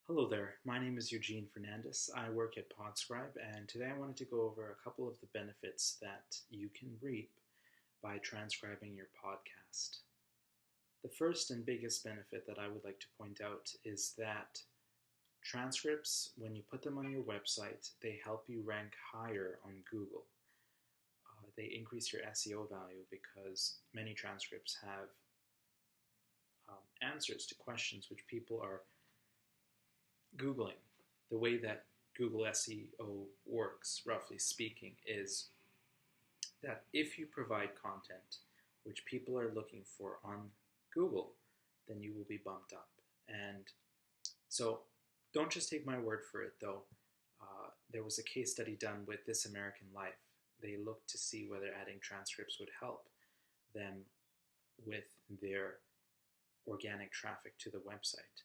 Hello there, my name is Eugene Fernandez. I work at Podscribe, and today I wanted to go over a couple of the benefits that you can reap by transcribing your podcast. The first and biggest benefit that I would like to point out is that transcripts, when you put them on your website, they help you rank higher on Google. They increase your SEO value because many transcripts have answers to questions which people are Googling. The way that Google SEO works, roughly speaking, is that if you provide content which people are looking for on Google, then you will be bumped up. And so don't just take my word for it, though. There was a case study done with This American Life. They looked to see whether adding transcripts would help them with their organic traffic to the website.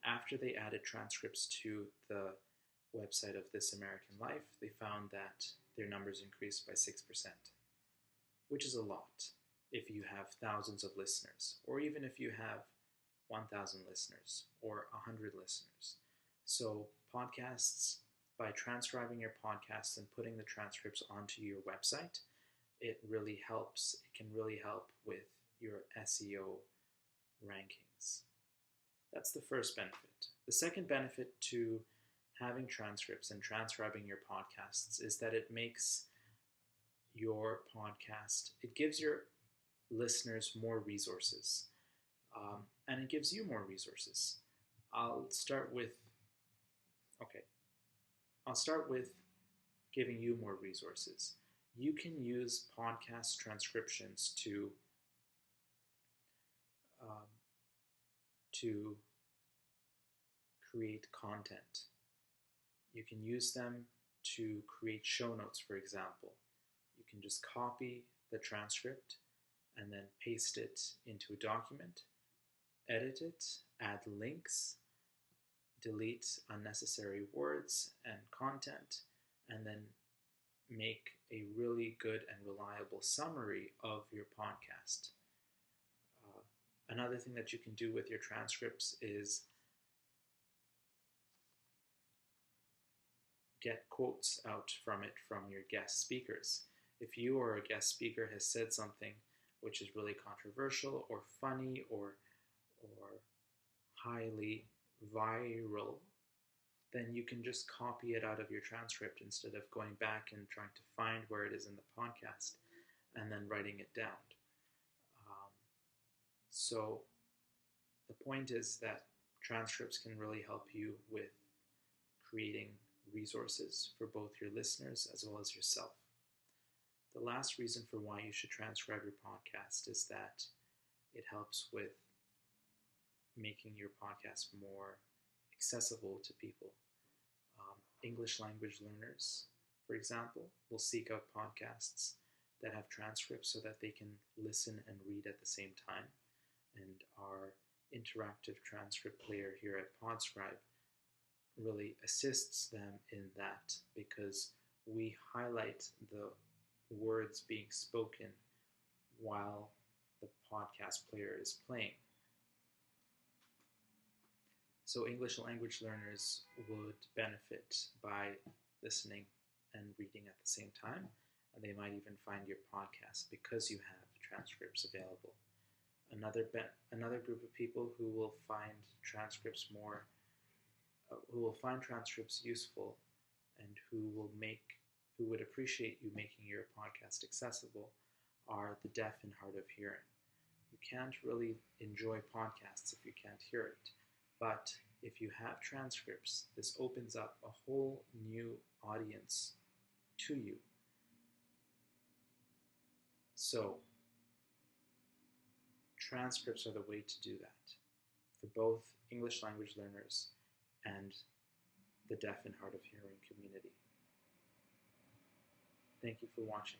After they added transcripts to the website of This American Life, they found that their numbers increased by 6%, which is a lot if you have thousands of listeners, or even if you have 1,000 listeners or 100 listeners. So podcasts, by transcribing your podcasts and putting the transcripts onto your website, it really helps. It can really help with your SEO rankings. That's the first benefit. The second benefit to having transcripts and transcribing your podcasts is that it makes your podcast, it gives your listeners more resources, and it gives you more resources. I'll start with giving you more resources. You can use podcast transcriptions to create content. You can use them to create show notes, for example. You can just copy the transcript and then paste it into a document, edit it, add links, delete unnecessary words and content, and then make a really good and reliable summary of your podcast. Another thing that you can do with your transcripts is get quotes out from it from your guest speakers. If you or a guest speaker has said something which is really controversial or funny or highly viral, then you can just copy it out of your transcript instead of going back and trying to find where it is in the podcast and then writing it down. So the point is that transcripts can really help you with creating resources for both your listeners as well as yourself. The last reason for why you should transcribe your podcast is that it helps with making your podcast more accessible to people. English language learners, for example, will seek out podcasts that have transcripts so that they can listen and read at the same time. And our interactive transcript player here at Podscribe really assists them in that because we highlight the words being spoken while the podcast player is playing. So English language learners would benefit by listening and reading at the same time, and they might even find your podcast because you have transcripts available. Another group of people who will find transcripts useful and who would appreciate you making your podcast accessible are the deaf and hard of hearing. You can't really enjoy podcasts if you can't hear it, but if you have transcripts, this opens up a whole new audience to you. So transcripts are the way to do that for both English language learners and the deaf and hard of hearing community. Thank you for watching.